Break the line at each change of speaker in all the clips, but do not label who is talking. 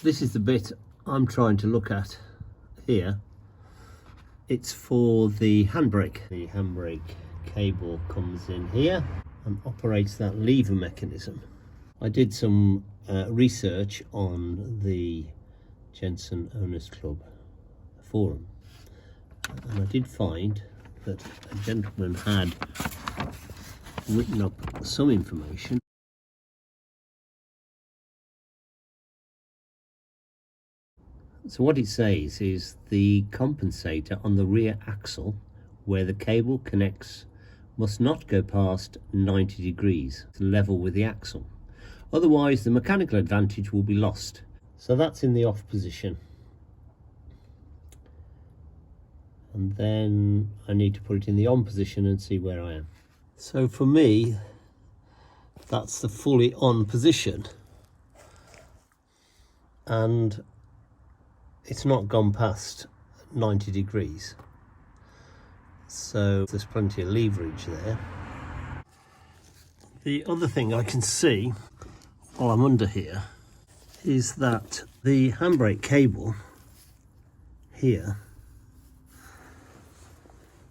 This is the bit I'm trying to look at here. It's for the handbrake. The handbrake cable comes in here and operates that lever mechanism. I did some research on the Jensen Owners Club forum, and I did find that a gentleman had written up some information. So what it says is the compensator on the rear axle where the cable connects must not go past 90 degrees to level with the axle. Otherwise the mechanical advantage will be lost. So that's in the off position. And then I need to put it in the on position and see where I am. So for me, that's the fully on position. And it's not gone past 90 degrees. So there's plenty of leverage there. The other thing I can see while I'm under here is that the handbrake cable here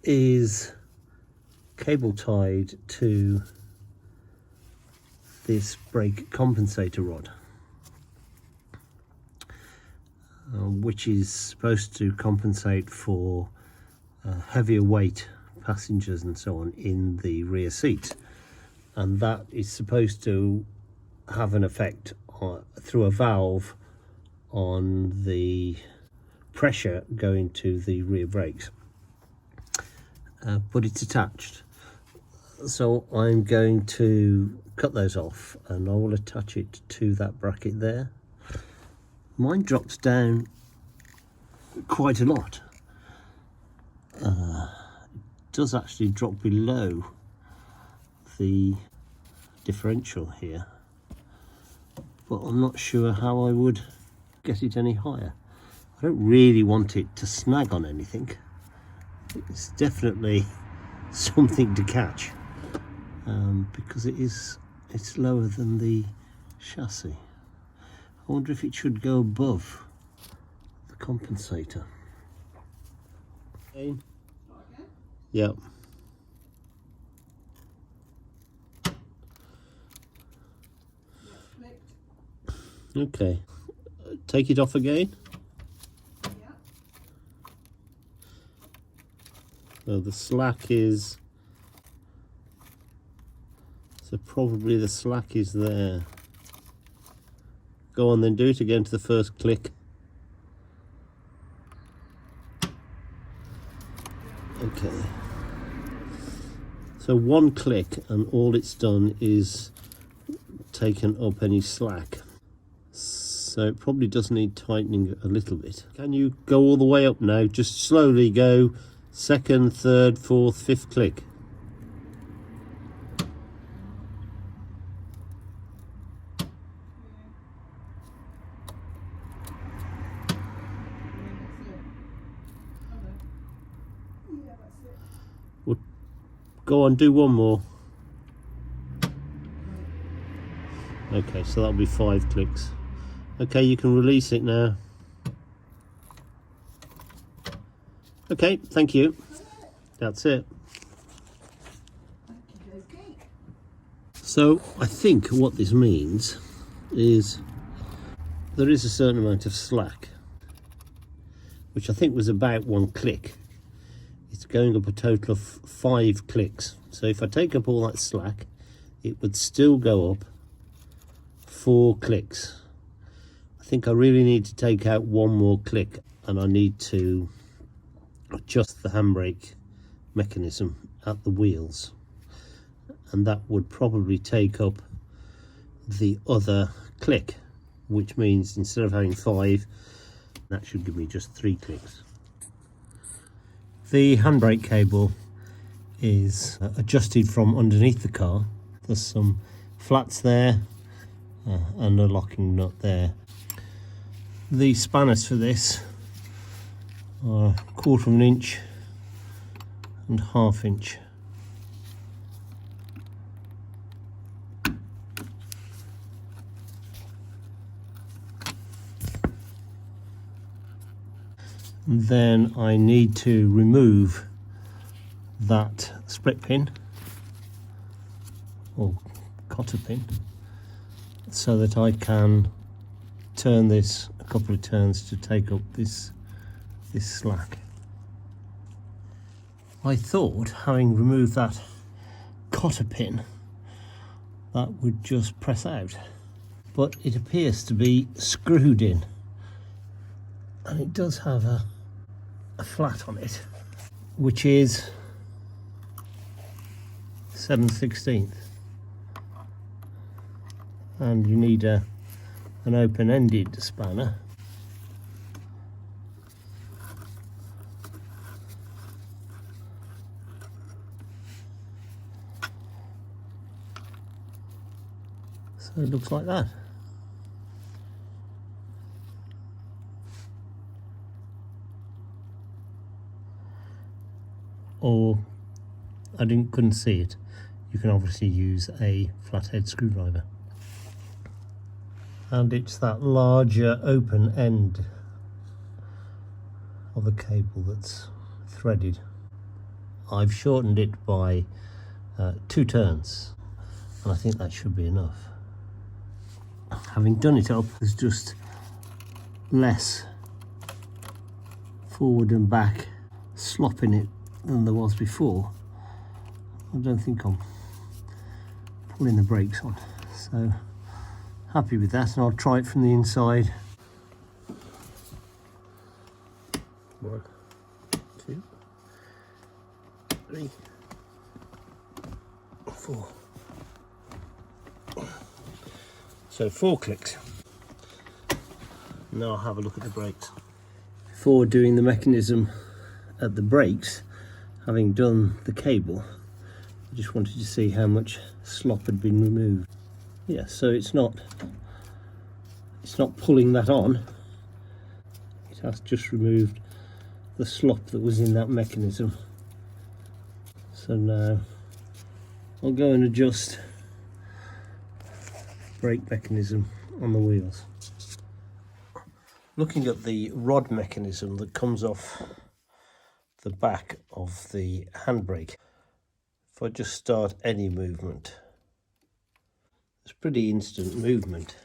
is cable tied to this brake compensator rod, which is supposed to compensate for heavier weight passengers and so on in the rear seat, and that is supposed to have an effect through a valve on the pressure going to the rear brakes, but it's attached. So I'm going to cut those off and I will attach it to that bracket there. Mine drops down quite a lot. It does actually drop below the differential here, but I'm not sure how I would get it any higher. I don't really want it to snag on anything. It's definitely something to catch, because it's lower than the chassis. I wonder if it should go above the compensator. Okay. Yep. Okay. Take it off again. So the slack is, so probably the slack is there. Go on then, do it again to the first click. Okay. So one click and all it's done is taken up any slack. So it probably does need tightening a little bit. Can you go all the way up now? Just slowly go second, third, fourth, fifth click. Well, go on, do one more. Okay, so that'll be 5 clicks. Okay, you can release it now. Okay, thank you. That's it. So I think what this means is there is a certain amount of slack, which I think was about 1 click. It's going up a total of 5 clicks. So if I take up all that slack, it would still go up 4 clicks. I think I really need to take out 1 more click, and I need to adjust the handbrake mechanism at the wheels, and that would probably take up the other click, which means instead of having 5, that should give me just 3 clicks. The handbrake cable is adjusted from underneath the car. There's some flats there and a locking nut there. The spanners for this are 1/4 inch and 1/2 inch. And then I need to remove that split pin or cotter pin so that I can turn this a couple of turns to take up this slack. I thought, having removed that cotter pin, that would just press out, but it appears to be screwed in, and it does have a flat on it, which is 7/16, and you need an open-ended spanner. So it looks like that. Or couldn't see it. You can obviously use a flathead screwdriver. And it's that larger open end of the cable that's threaded. I've shortened it by 2 turns, and I think that should be enough. Having done it up, there's just less forward and back slop in it than there was before. I don't think I'm pulling the brakes on, so happy with that, and I'll try it from the inside. 1, 2, 3, 4. So 4 clicks. Now I'll have a look at the brakes. Before doing the mechanism at the brakes, having done the cable, I just wanted to see how much slop had been removed. Yeah, so it's not pulling that on. It has just removed the slop that was in that mechanism. So now I'll go and adjust brake mechanism on the wheels. Looking at the rod mechanism that comes off the back of the handbrake, if I just start any movement, it's pretty instant movement.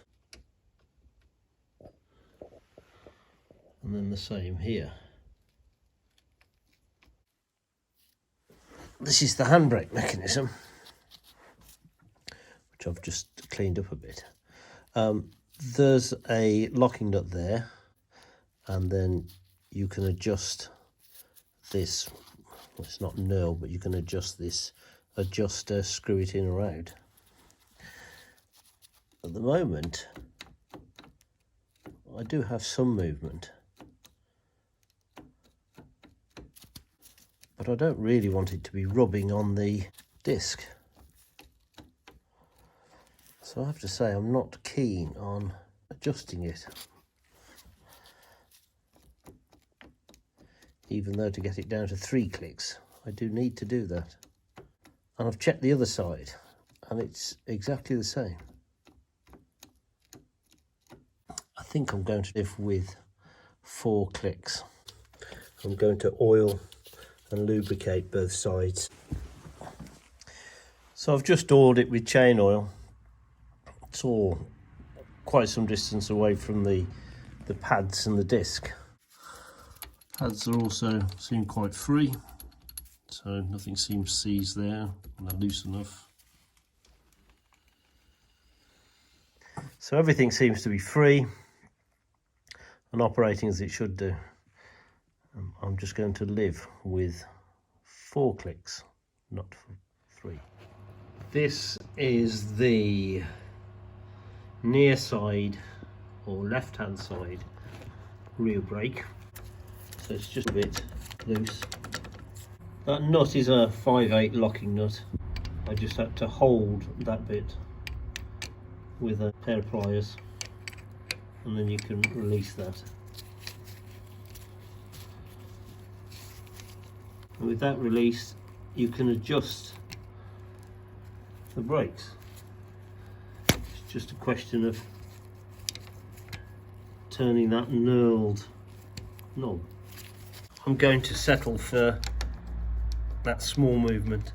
And then the same here. This is the handbrake mechanism, which I've just cleaned up a bit. There's a locking nut there, and then you can adjust this. Well, it's not knurl, but you can adjust this adjuster, screw it in or out. At the moment, I do have some movement, but I don't really want it to be rubbing on the disc. So I have to say I'm not keen on adjusting it, even though to get it down to 3 clicks I do need to do that. And I've checked the other side and it's exactly the same. I think I'm going to live with 4 clicks. I'm going to oil and lubricate both sides. So I've just oiled it with chain oil. It's all quite some distance away from the pads and the disc. Pads are also seem quite free, so nothing seems seized there, and they're loose enough. So everything seems to be free and operating as it should do. I'm just going to live with 4 clicks, not 3. This is the near side or left hand side rear brake, so it's just a bit loose. That nut is a 5/8 locking nut. I just had to hold that bit with a pair of pliers, and then you can release that. And with that released, you can adjust the brakes. It's just a question of turning that knurled knob. I'm going to settle for that small movement.